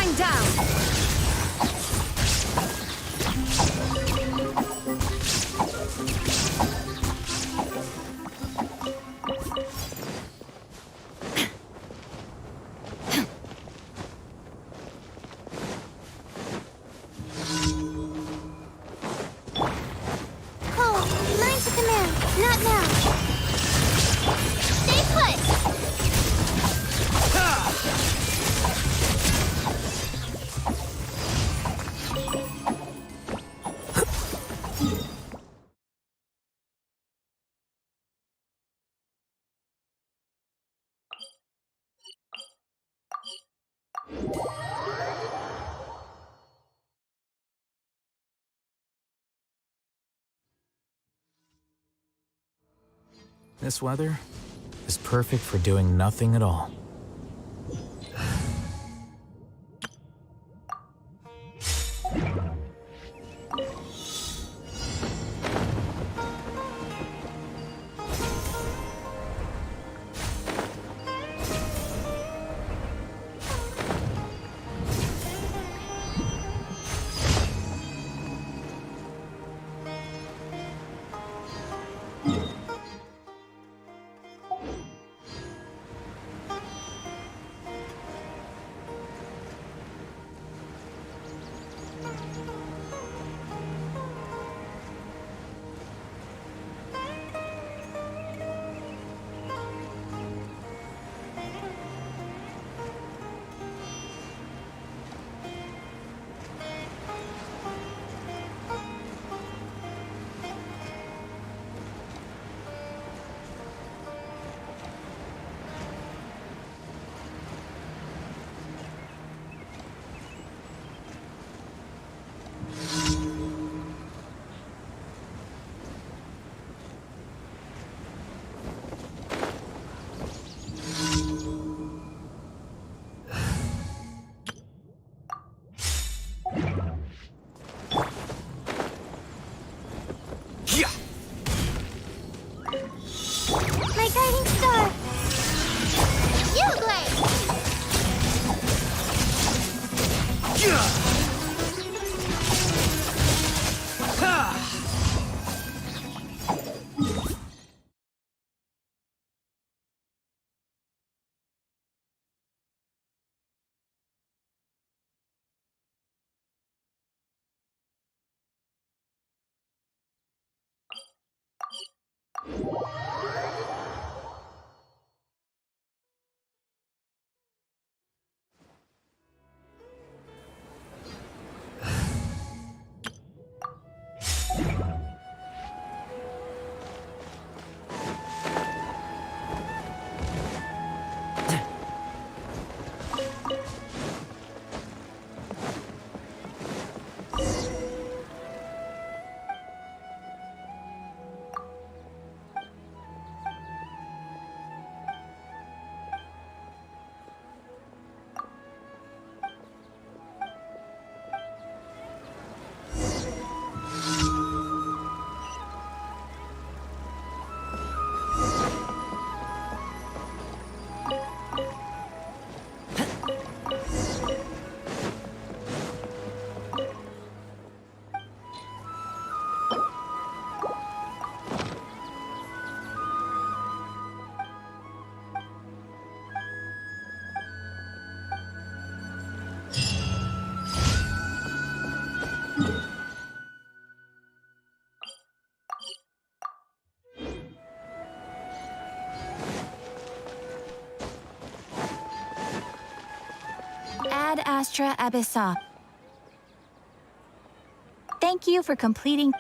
Going down! Not now. Stay put. This weather is perfect for doing nothing at all. My guiding star! You, Glade! Ad Astra Abyssa. Thank you for completing.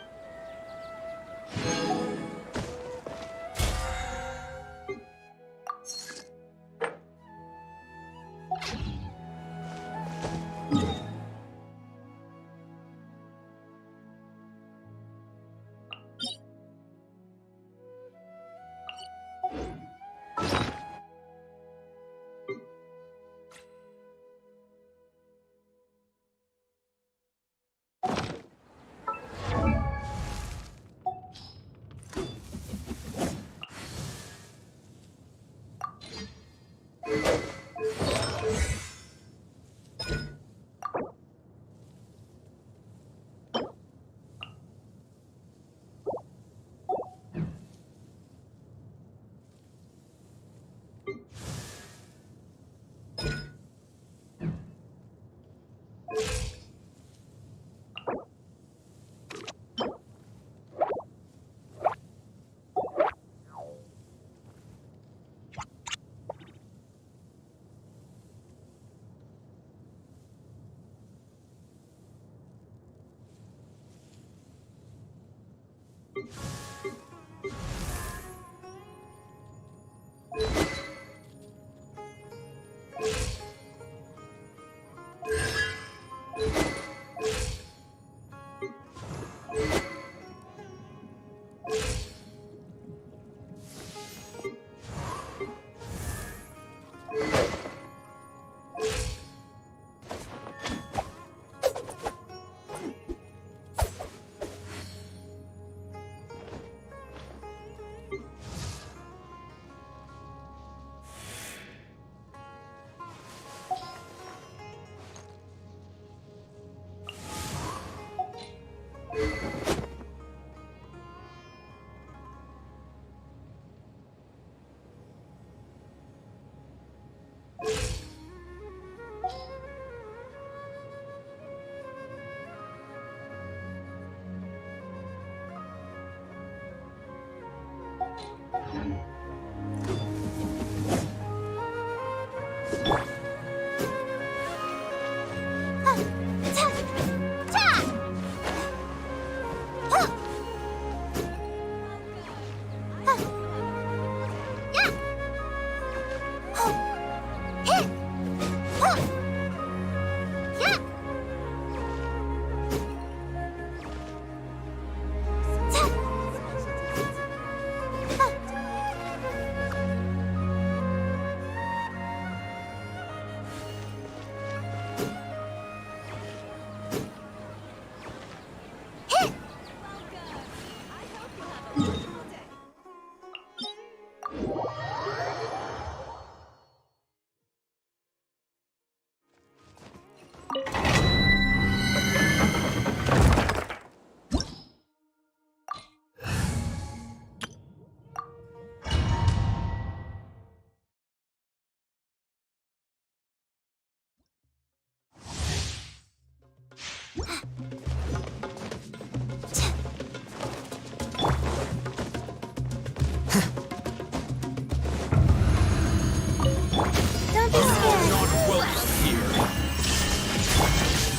Don't be scared.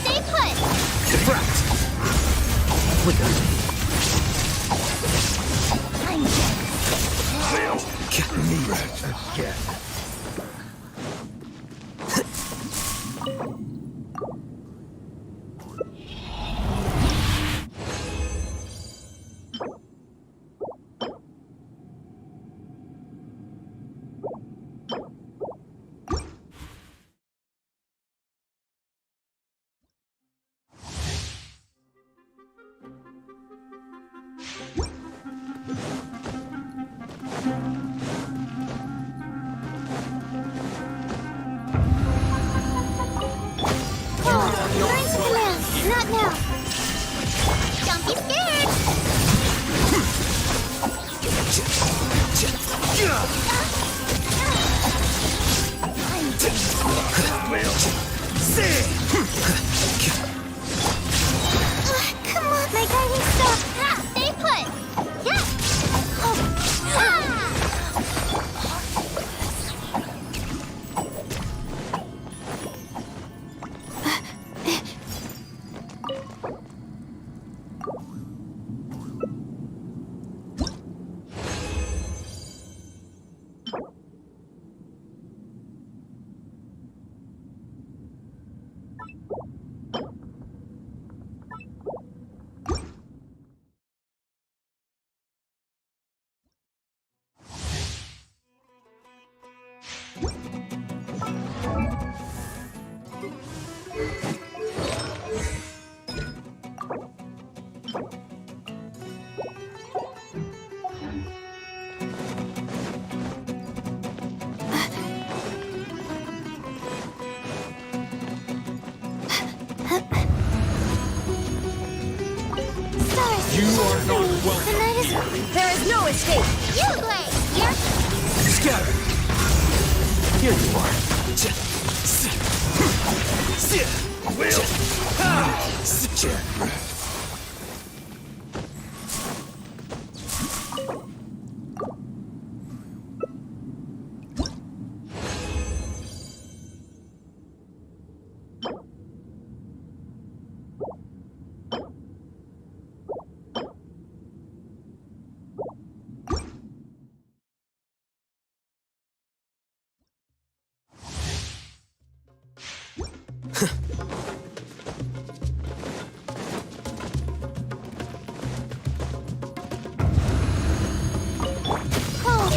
Stay put. Deflect! Flicker! Get me again. Learn to command. Not now. Don't be scared. Come on, my guiding star. Stay put. Yeah. Stars, You are not the welcome night is... here. There is no escape. You, Blade. Here. Scatter! Here you are.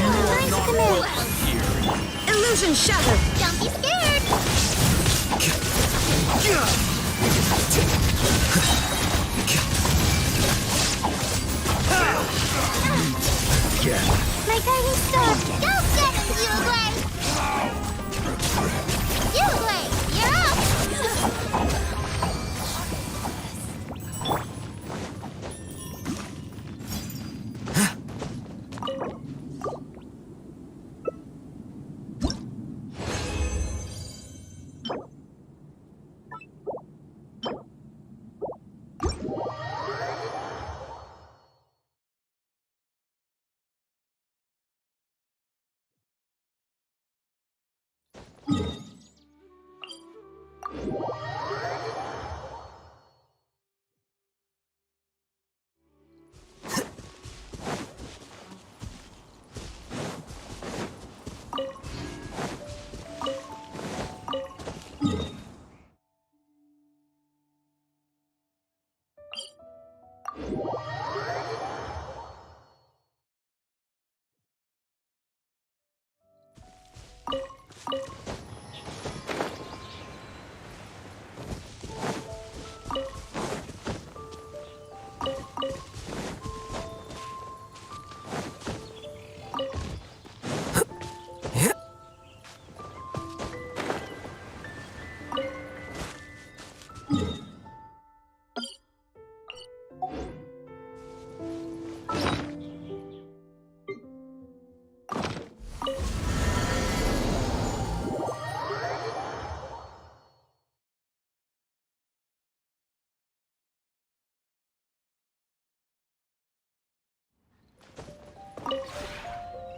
Learn to command. Illusion shattered! Don't be scared. My guiding star. Go get him, Uglay. Uglay, you're up.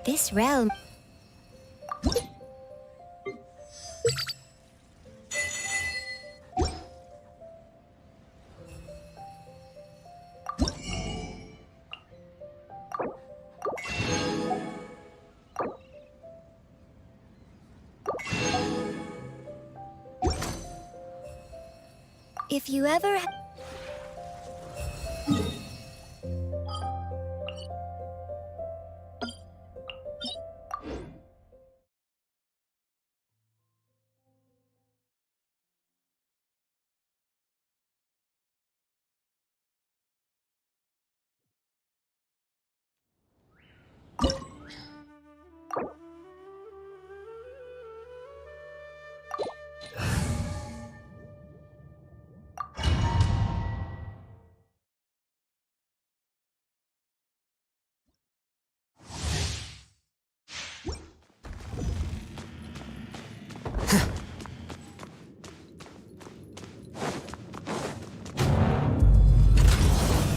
This realm... If you ever...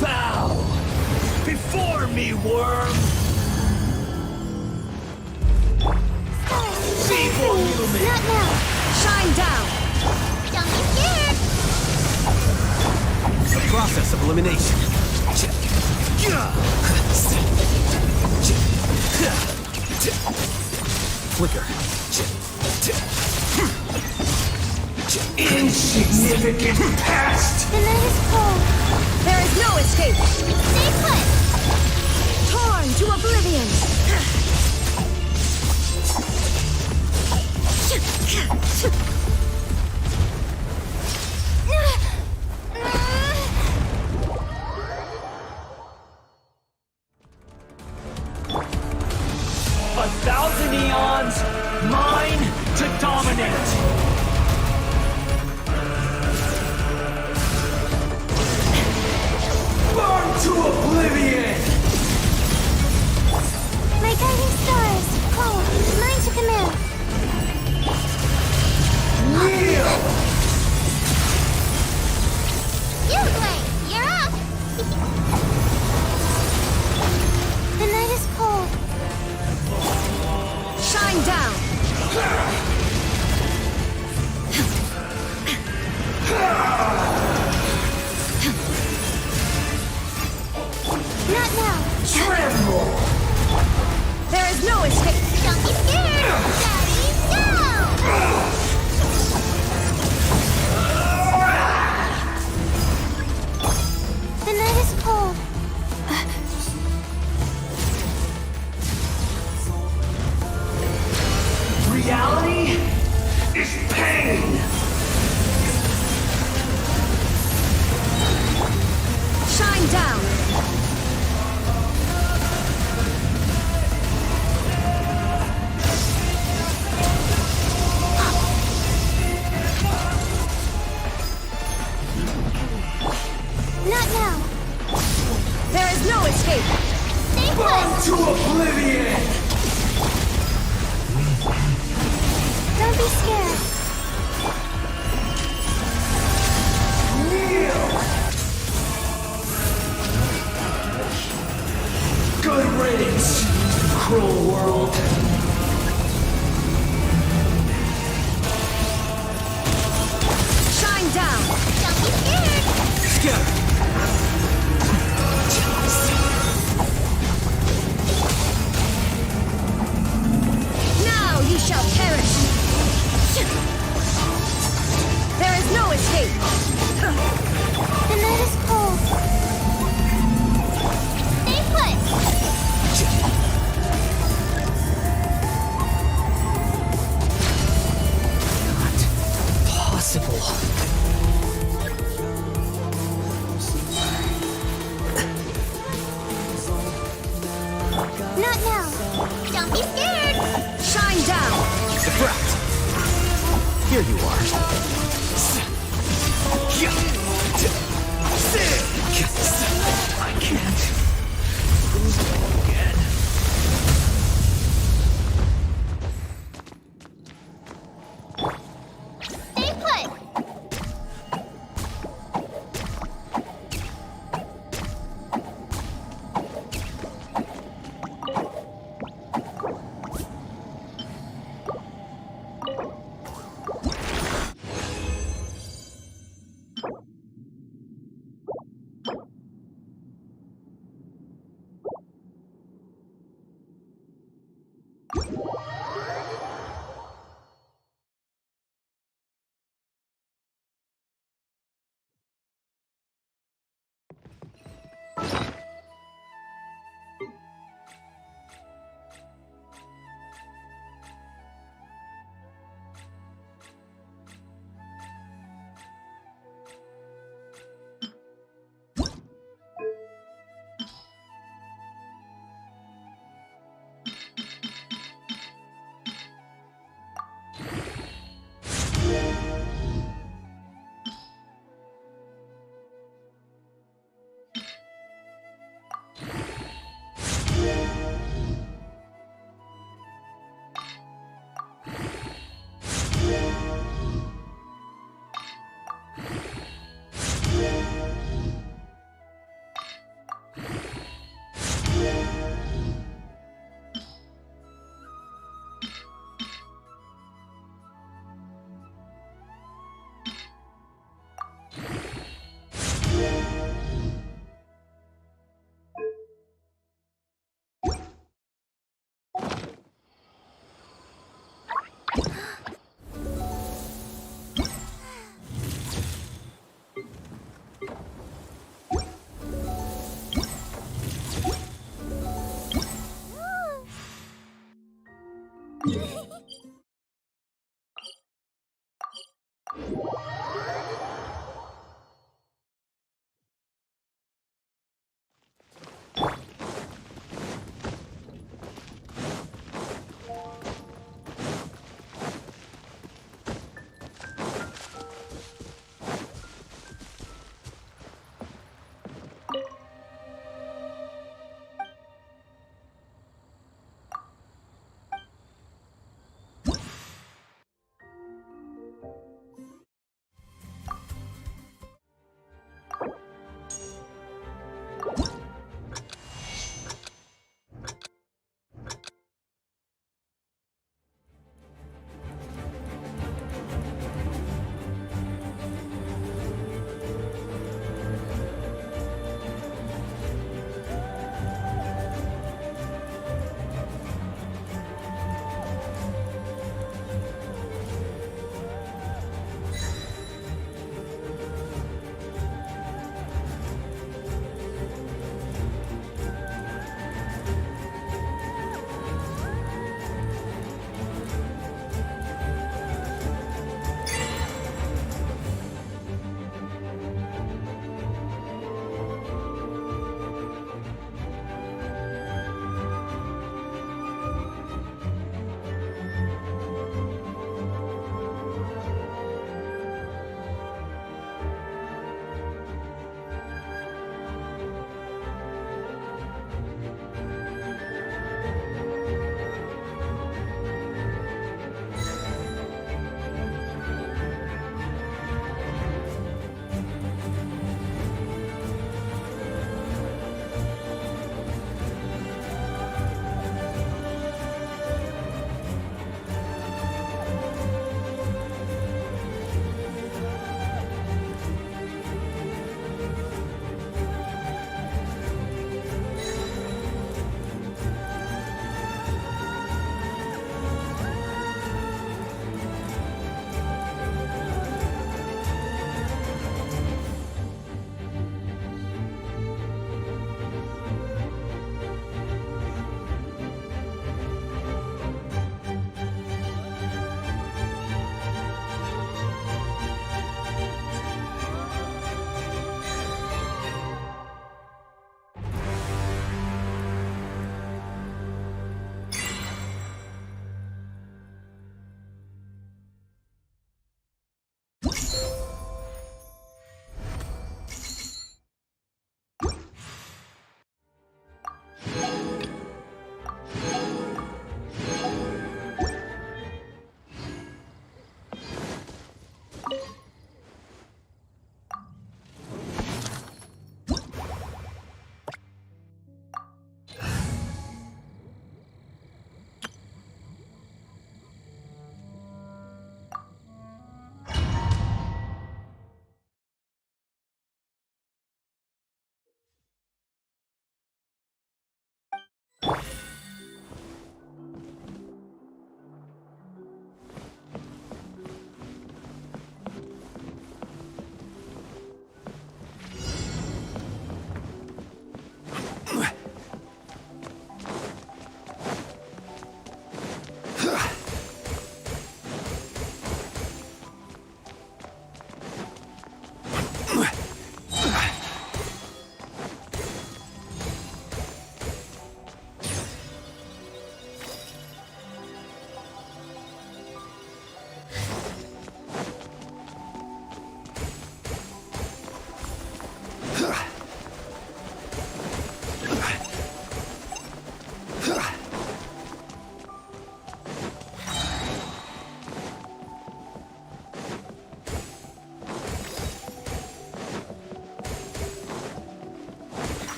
Bow before me, worm! Feeble human! Not now! Shine down! Don't be scared! The process of elimination. Flicker. Insignificant past! The night is cold. There is no escape! Stay put! Torn to oblivion! A thousand eons, mine to dominate! Burn to oblivion! My guiding stars. Call. Mine to command. Kneel! Uglay, you're up! The night is cold. Shine down! Not now. Tremble! There is no escape! Don't be scared. Daddy's down! The night is cold. Reality is pain! Shine down! Not now. There is no escape! Stay Burn put. to oblivion! Don't be scared. Kneel! Good riddance, cruel world! Shine down! Don't be scared. Scatter! Now you shall perish! There is no escape! The night is cold. Stay put. Possible. Not now. Don't be scared. Shine down! Deflect! Here you are. I can't. Again. Stay put.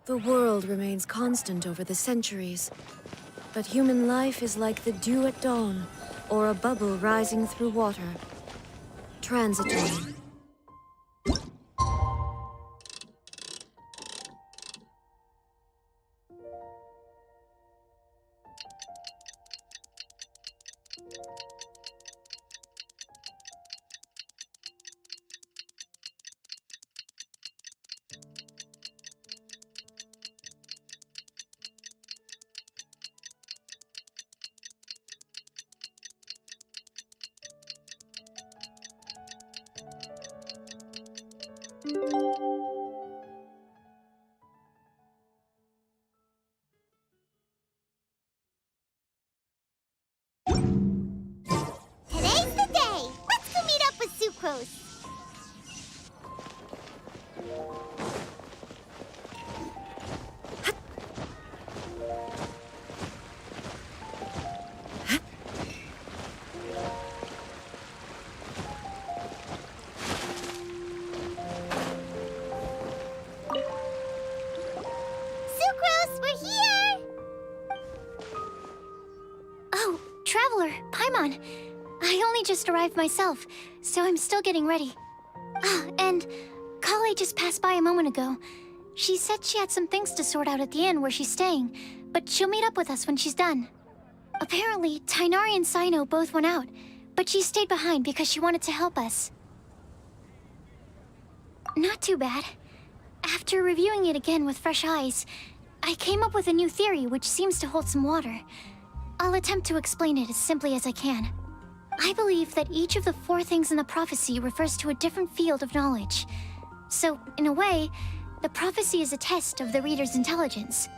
The world remains constant over the centuries, but human life is like the dew at dawn, or a bubble rising through water. Transitory. Today's the day! Let's go meet up with Sucrose! Sucrose, we're here! Oh, Traveler, Paimon. I only just arrived myself, so I'm still getting ready. Ah, and Kale just passed by a moment ago. She said she had some things to sort out at the inn where she's staying, but she'll meet up with us when she's done. Apparently, Tainari and Sino both went out, but she stayed behind because she wanted to help us. Not too bad. After reviewing it again with fresh eyes, I came up with a new theory which seems to hold some water. I'll attempt to explain it as simply as I can. I believe that each of the 4 things in the prophecy refers to a different field of knowledge. So, in a way, the prophecy is a test of the reader's intelligence.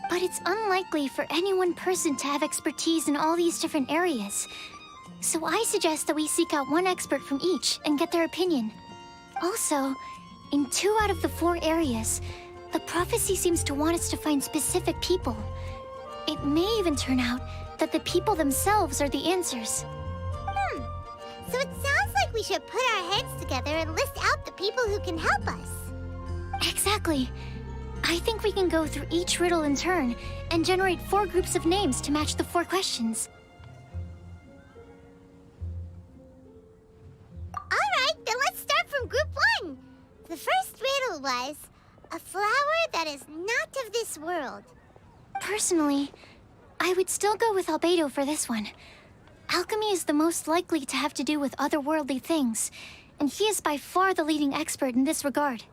But it's unlikely for any one person to have expertise in all these different areas. So I suggest that we seek out one expert from each and get their opinion. Also, in 2 out of the 4 areas, the prophecy seems to want us to find specific people. It may even turn out that the people themselves are the answers. So it sounds like we should put our heads together and list out the people who can help us. Exactly. I think we can go through each riddle in turn and generate 4 groups of names to match the 4 questions. Alright, then let's start from group 1. The first riddle was, a flower that is not of this world. Personally, I would still go with Albedo for this one. Alchemy is the most likely to have to do with otherworldly things, and he is by far the leading expert in this regard.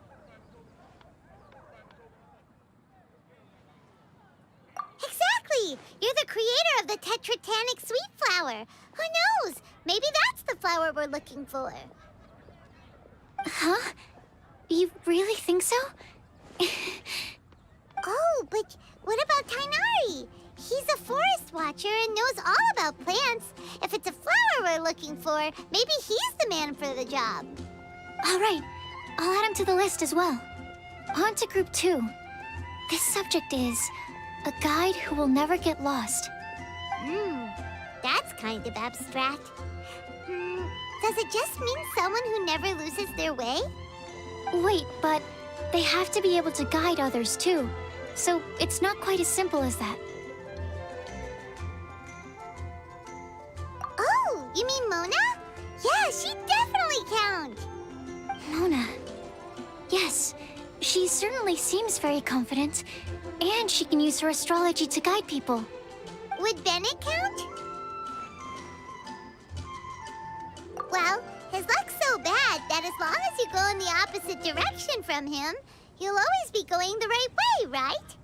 Exactly! You're the creator of the Tetratanic sweet flower. Who knows? Maybe that's the flower we're looking for. Huh? You really think so? Oh, but what about Tainari? He's a forest watcher and knows all about plants. If it's a flower we're looking for, maybe he's the man for the job. All right, I'll add him to the list as well. On to Group 2. This subject is a guide who will never get lost. That's kind of abstract. Does it just mean someone who never loses their way? Wait, but they have to be able to guide others too. So it's not quite as simple as that. Oh, you mean Mona? Yeah, she definitely counts. Mona. Yes, she certainly seems very confident. And she can use her astrology to guide people. Would Bennett count? Well, his luck's so bad that as long as you go in the opposite direction from him, you'll always be going the right way, right?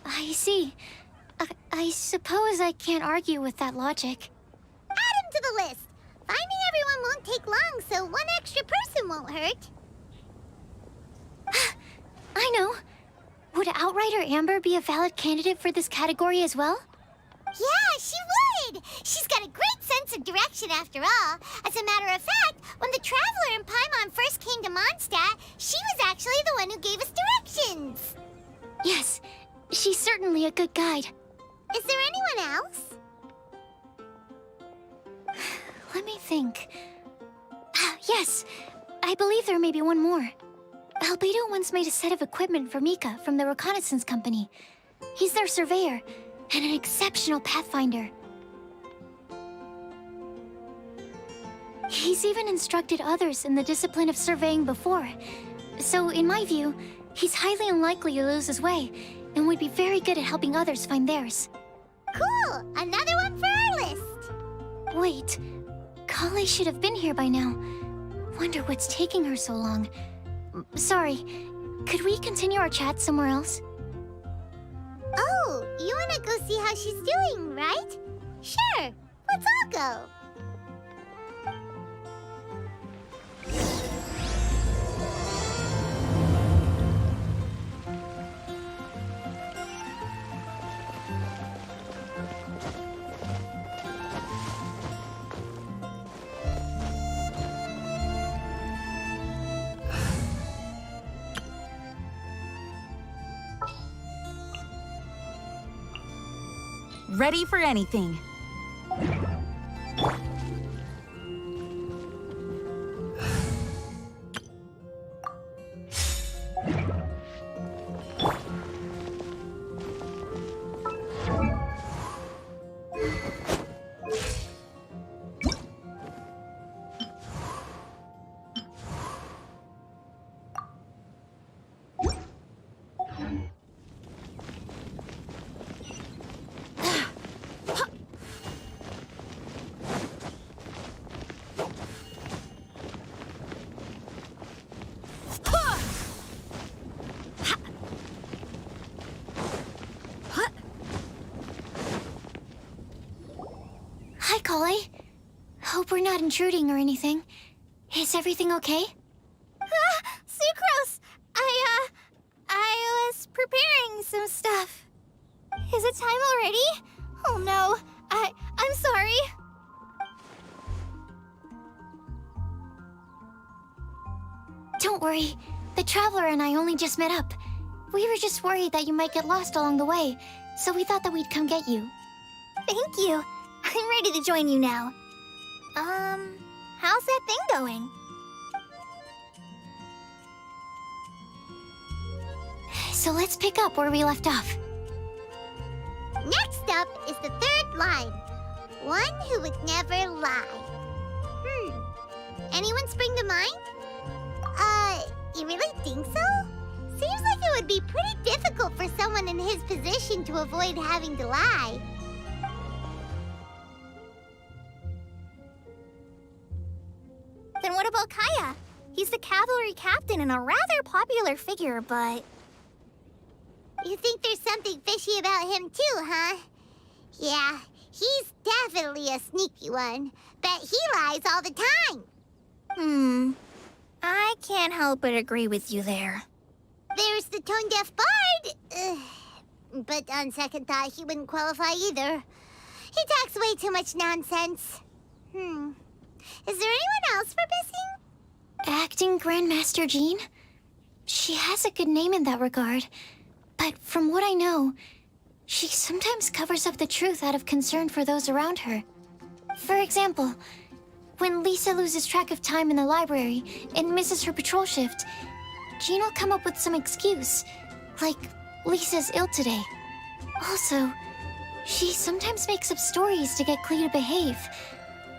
I see. I suppose I can't argue with that logic. Add him to the list. Finding everyone won't take long, so one extra person won't hurt. I know. Would Outrider Amber be a valid candidate for this category as well? Yeah, she would! She's got a great sense of direction after all. As a matter of fact, when the Traveler and Paimon first came to Mondstadt, she was actually the one who gave us directions. Yes, she's certainly a good guide. Is there anyone else? Let me think. Yes, I believe there may be one more. Albedo once made a set of equipment for Mika from the reconnaissance company. He's their surveyor and an exceptional pathfinder. He's even instructed others in the discipline of surveying before. So, in my view, he's highly unlikely to lose his way and would be very good at helping others find theirs. Cool! Another one for our list! Wait, Kale should have been here by now. Wonder what's taking her so long. Sorry, could we continue our chat somewhere else? Oh, you wanna go see how she's doing, right? Sure, let's all go. Ready for anything. Hi, Kale. Hope we're not intruding or anything. Is everything okay? Sucrose! I was preparing some stuff. Is it time already? Oh no, I'm sorry. Don't worry. The Traveler and I only just met up. We were just worried that you might get lost along the way, so we thought that we'd come get you. Thank you. I'm ready to join you now. How's that thing going? So let's pick up where we left off. Next up is the third line. One who would never lie. Anyone spring to mind? You really think so? Seems like it would be pretty difficult for someone in his position to avoid having to lie. Then what about Kaya? He's the cavalry captain and a rather popular figure, but... You think there's something fishy about him too, huh? Yeah, he's definitely a sneaky one. Bet he lies all the time. I can't help but agree with you there. There's the tone-deaf bard. But on second thought, he wouldn't qualify either. He talks way too much nonsense. Is there anyone else we're missing? Acting Grandmaster Jean? She has a good name in that regard. But from what I know, she sometimes covers up the truth out of concern for those around her. For example, when Lisa loses track of time in the library and misses her patrol shift, Jean will come up with some excuse, like Lisa's ill today. Also, she sometimes makes up stories to get Clee to behave,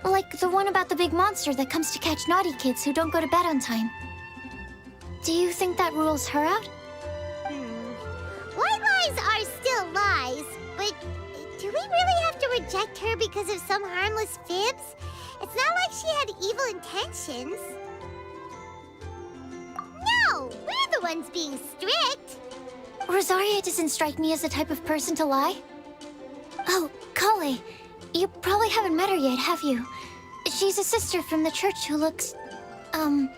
like the one about the big monster that comes to catch naughty kids who don't go to bed on time. Do you think that rules her out? White lies are still lies, but do we really have to reject her because of some harmless fibs? It's not like she had evil intentions. No, we're the ones being strict. Rosaria doesn't strike me as the type of person to lie. Oh, Kale, you probably haven't met her yet, have you? She's a sister from the church who looks, a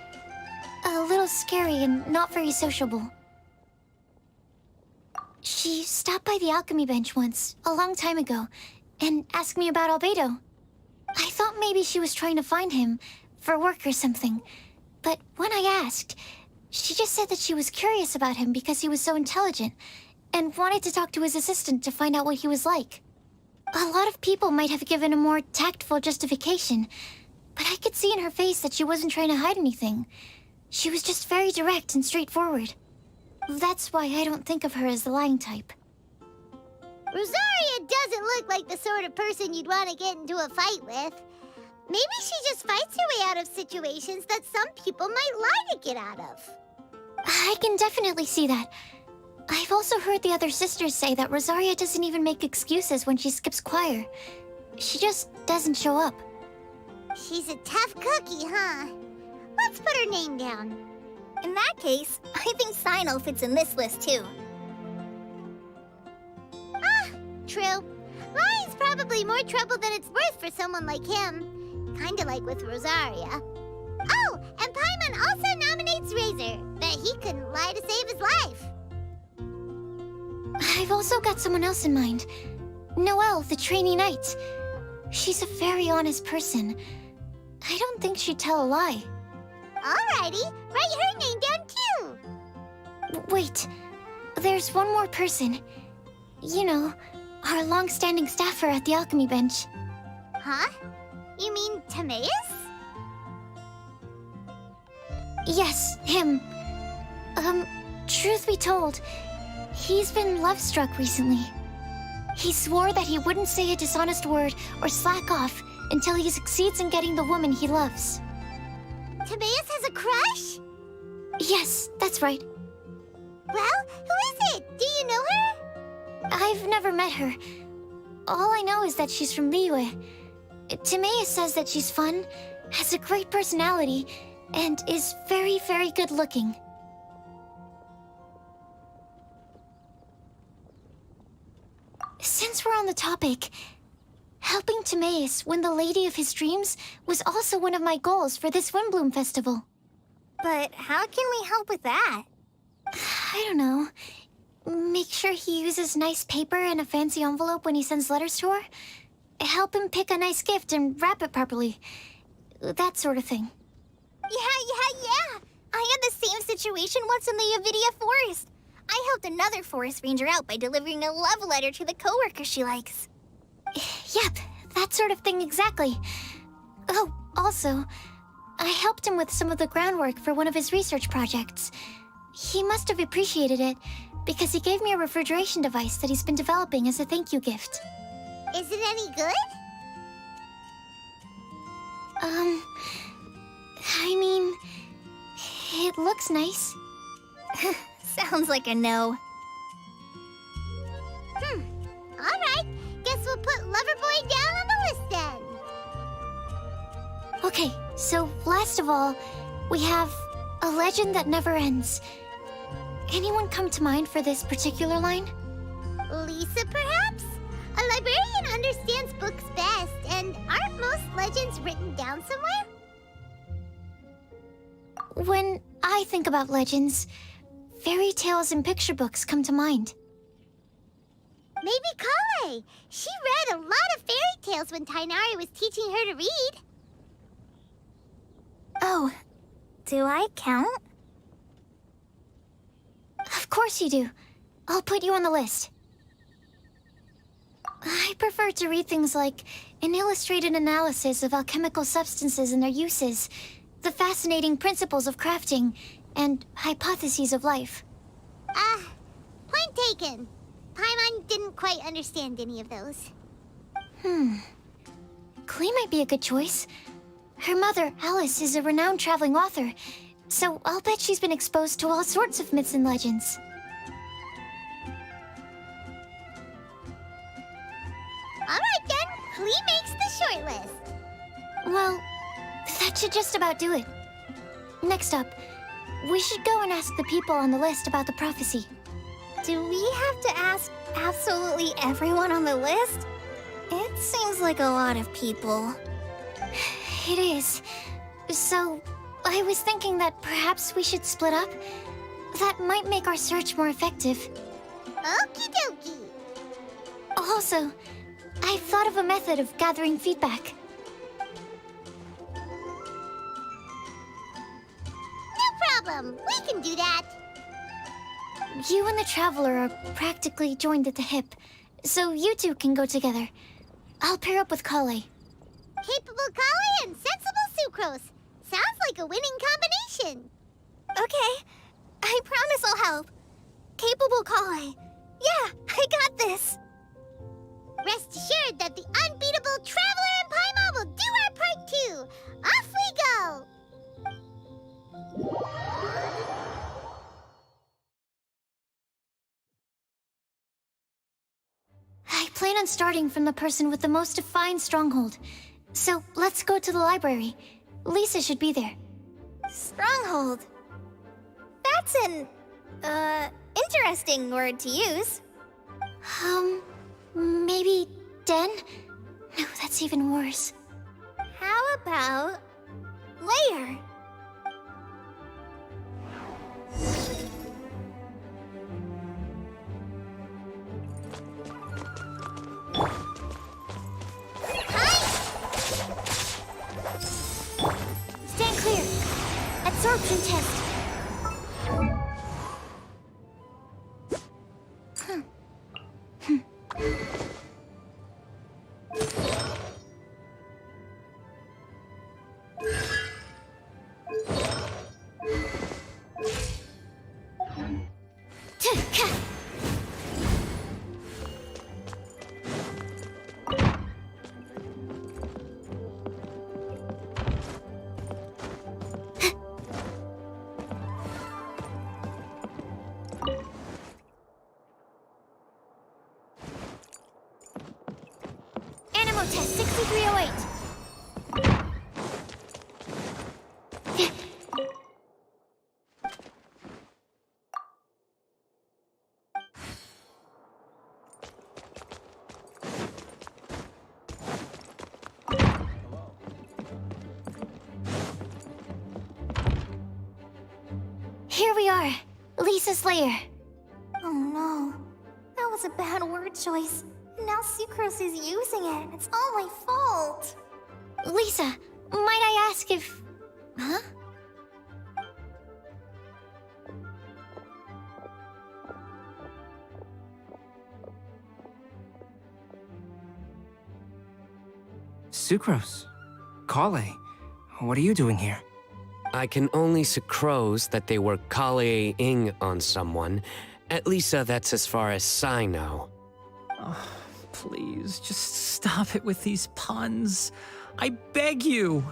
little scary and not very sociable. She stopped by the alchemy bench once, a long time ago, and asked me about Albedo. I thought maybe she was trying to find him, for work or something. But when I asked, she just said that she was curious about him because he was so intelligent, and wanted to talk to his assistant to find out what he was like. A lot of people might have given a more tactful justification, but I could see in her face that she wasn't trying to hide anything. She was just very direct and straightforward. That's why I don't think of her as the lying type. Rosaria doesn't look like the sort of person you'd want to get into a fight with. Maybe she just fights her way out of situations that some people might lie to get out of. I can definitely see that. I've also heard the other sisters say that Rosaria doesn't even make excuses when she skips choir. She just doesn't show up. She's a tough cookie, huh? Let's put her name down. In that case, I think Sino fits in this list too. True. Lying's probably more trouble than it's worth for someone like him. Kinda like with Rosaria. Oh, and Paimon also nominates Razor. Bet he couldn't lie to save his life. I've also got someone else in mind. Noelle, the trainee knight. She's a very honest person. I don't think she'd tell a lie. Alrighty, write her name down too. Wait, there's one more person. You know, our long-standing staffer at the alchemy bench. Huh? You mean Timaeus? Yes, him. Truth be told, he's been love-struck recently. He swore that he wouldn't say a dishonest word or slack off until he succeeds in getting the woman he loves. Timaeus has a crush? Yes, that's right. Well, who is it? Do you know her? I've never met her. All I know is that she's from Liyue. Timaeus says that she's fun, has a great personality, and is very, very good looking. Since we're on the topic, helping Timaeus win the lady of his dreams was also one of my goals for this Windblume festival. But how can we help with that? I don't know. Make sure he uses nice paper and a fancy envelope when he sends letters to her. Help him pick a nice gift and wrap it properly. That sort of thing. Yeah. I had the same situation once in the Avidia Forest. I helped another forest ranger out by delivering a love letter to the coworker she likes. Yep, that sort of thing exactly. Oh, also, I helped him with some of the groundwork for one of his research projects. He must have appreciated it, because he gave me a refrigeration device that he's been developing as a thank you gift. Is it any good? I mean, it looks nice. Sounds like a no. Alright, guess we'll put Loverboy down on the list then. Okay, so last of all, we have a legend that never ends. anyone come to mind for this particular line? Lisa, perhaps? A librarian understands books best, and aren't most legends written down somewhere? When I think about legends, fairy tales and picture books come to mind. Maybe Kale. She read a lot of fairy tales when Tainari was teaching her to read. Oh, do I count? Of course you do. I'll put you on the list. I prefer to read things like an illustrated analysis of alchemical substances and their uses, the fascinating principles of crafting, and hypotheses of life. Point taken. Paimon didn't quite understand any of those. Klee might be a good choice. Her mother, Alice, is a renowned traveling author, so I'll bet she's been exposed to all sorts of myths and legends. Alright then, Klee makes the shortlist. Well, that should just about do it. Next up, we should go and ask the people on the list about the prophecy. Do we have to ask absolutely everyone on the list? It seems like a lot of people. It is. So, I was thinking that perhaps we should split up. That might make our search more effective. Okie dokie. Also, I've thought of a method of gathering feedback. No problem. We can do that. You and the Traveler are practically joined at the hip, so you two can go together. I'll pair up with Kale. Capable Kale and sensible Sucrose. Sounds like a winning combination. Okay, I promise I'll help. Capable Kale. Yeah, I got this. Rest assured that the unbeatable Traveler and Paimon will do our part too. Off we go! I plan on starting from the person with the most defined stronghold. So let's go to the library. Lisa should be there. Stronghold. That's an, interesting word to use. Maybe den? No, that's even worse. How about layer? Stand clear. Absorption test. Animo test 6308. Here we are, Lisa's lair. Oh no, that was a bad word choice. Now Sucrose is using it. It's all my fault. Lisa, might I ask if... Huh? Sucrose. Kale. What are you doing here? I can only sucrose that they were Kale-ing on someone. At least that's as far as I know. Oh, please, just stop it with these puns. I beg you.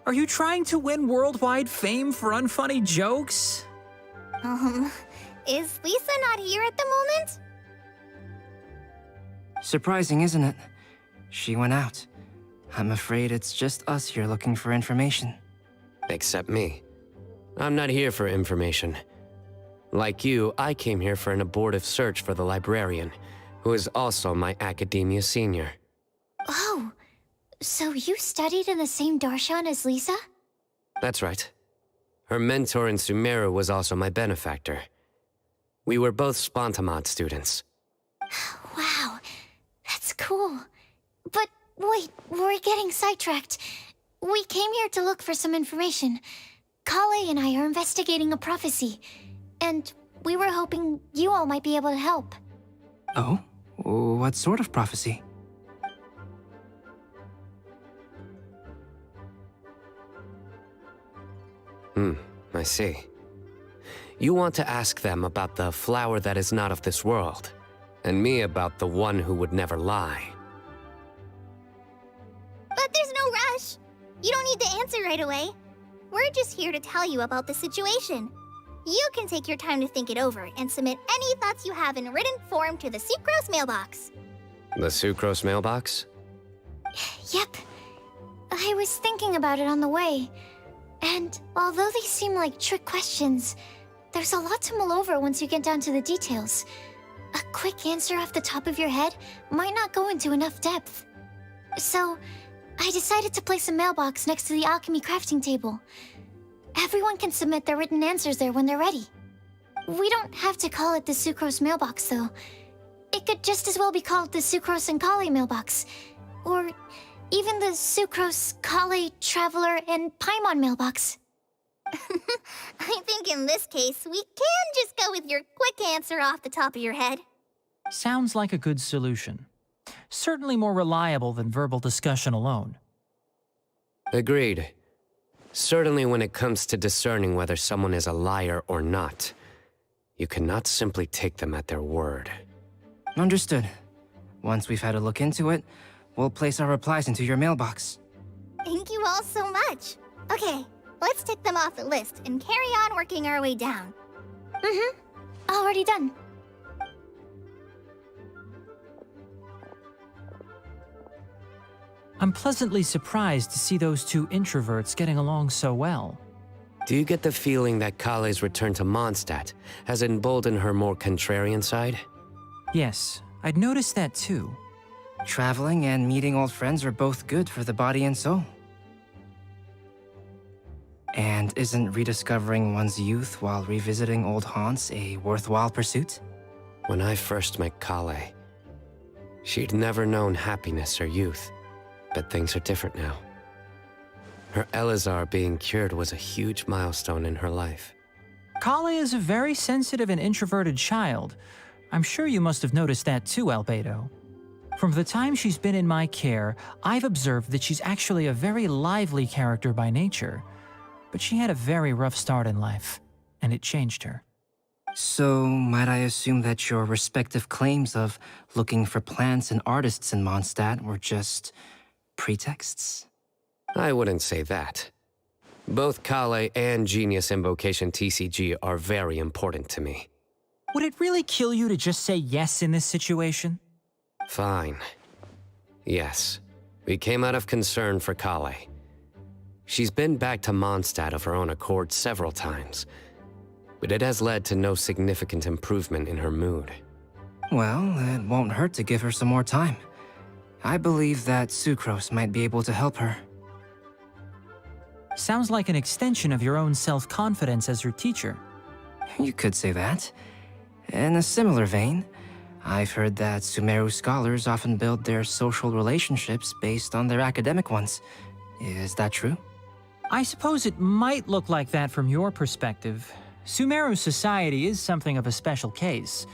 Are you trying to win worldwide fame for unfunny jokes? Is Lisa not here at the moment? Surprising, isn't it? She went out. I'm afraid it's just us here looking for information. Except me. I'm not here for information. Like you, I came here for an abortive search for the librarian, who is also my academia senior. Oh, so you studied in the same darshan as Lisa? That's right. Her mentor in Sumeru was also my benefactor. We were both Spontamod students. Wow, that's cool. But wait, we're getting sidetracked. We came here to look for some information. Kale and I are investigating a prophecy, and we were hoping you all might be able to help. Oh? What sort of prophecy? I see. You want to ask them about the flower that is not of this world, and me about the one who would never lie. But there's no rush. You don't need to answer right away. We're just here to tell you about the situation. You can take your time to think it over and submit any thoughts you have in written form to the Sucrose mailbox. The Sucrose mailbox? Yep. I was thinking about it on the way. And although they seem like trick questions, there's a lot to mull over once you get down to the details. A quick answer off the top of your head might not go into enough depth. So, I decided to place a mailbox next to the alchemy crafting table. Everyone can submit their written answers there when they're ready. We don't have to call it the Sucrose mailbox, though. It could just as well be called the Sucrose and Kale mailbox. Or even the Sucrose, Kale, Traveler, and Paimon mailbox. I think in this case, we can just go with your quick answer off the top of your head. Sounds like a good solution. Certainly more reliable than verbal discussion alone. Agreed. Certainly when it comes to discerning whether someone is a liar or not, you cannot simply take them at their word. Understood. Once we've had a look into it, we'll place our replies into your mailbox. Thank you all so much. Okay, let's tick them off the list and carry on working our way down. Already done. I'm pleasantly surprised to see those two introverts getting along so well. Do you get the feeling that Kale's return to Mondstadt has emboldened her more contrarian side? Yes, I'd noticed that too. Traveling and meeting old friends are both good for the body and soul. And isn't rediscovering one's youth while revisiting old haunts a worthwhile pursuit? When I first met Kale, she'd never known happiness or youth, but things are different now. Her Elazar being cured was a huge milestone in her life. Kale is a very sensitive and introverted child. I'm sure you must have noticed that too, Albedo. From the time she's been in my care, I've observed that she's actually a very lively character by nature. But she had a very rough start in life, and it changed her. So, might I assume that your respective claims of looking for plants and artists in Mondstadt were just pretexts? I wouldn't say that. Both Kale and Genius Invocation TCG are very important to me. Would it really kill you to just say yes in this situation? Fine. Yes, we came out of concern for Kale. She's been back to Mondstadt of her own accord several times, but it has led to no significant improvement in her mood. Well, it won't hurt to give her some more time. I believe that Sucrose might be able to help her. Sounds like an extension of your own self-confidence as her teacher. You could say that. In a similar vein, I've heard that Sumeru scholars often build their social relationships based on their academic ones. Is that true? I suppose it might look like that from your perspective. Sumeru society is something of a special case.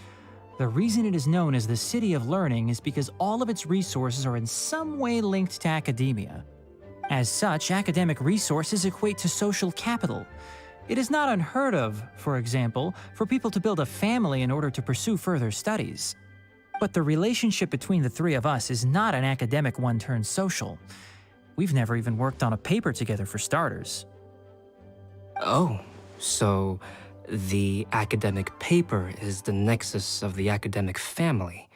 The reason it is known as the City of Learning is because all of its resources are in some way linked to academia. As such, academic resources equate to social capital. It is not unheard of, for example, for people to build a family in order to pursue further studies. But the relationship between the three of us is not an academic one turned social. We've never even worked on a paper together for starters. Oh, so the academic paper is the nexus of the academic family.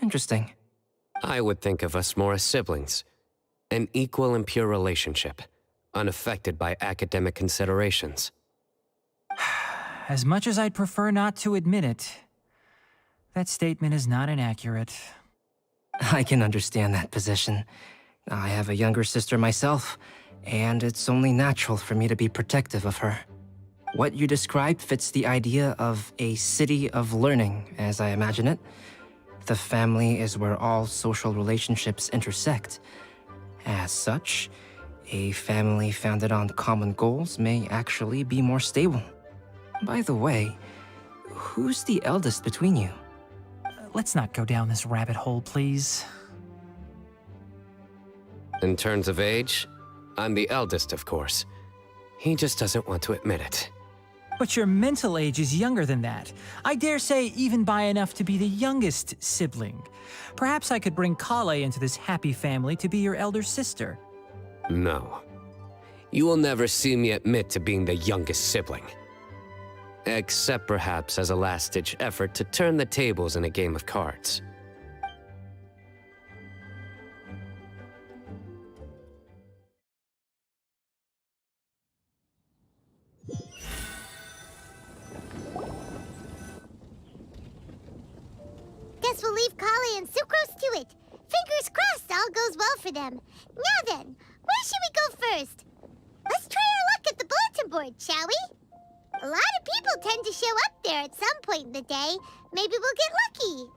Interesting. I would think of us more as siblings. An equal and pure relationship, unaffected by academic considerations. As much as I'd prefer not to admit it, that statement is not inaccurate. I can understand that position. I have a younger sister myself, and it's only natural for me to be protective of her. What you described fits the idea of a city of learning, as I imagine it. The family is where all social relationships intersect. As such, a family founded on common goals may actually be more stable. By the way, who's the eldest between you? Let's not go down this rabbit hole, please. In terms of age, I'm the eldest, of course. He just doesn't want to admit it. But your mental age is younger than that. I dare say even by enough to be the youngest sibling. Perhaps I could bring Kale into this happy family to be your elder sister. No. You will never see me admit to being the youngest sibling. Except perhaps as a last-ditch effort to turn the tables in a game of cards. Guess we'll leave Kale and Sucrose to it. Fingers crossed all goes well for them. Now then, where should we go first? Let's try our luck at the bulletin board, shall we? A lot of people tend to show up there at some point in the day. Maybe we'll get lucky.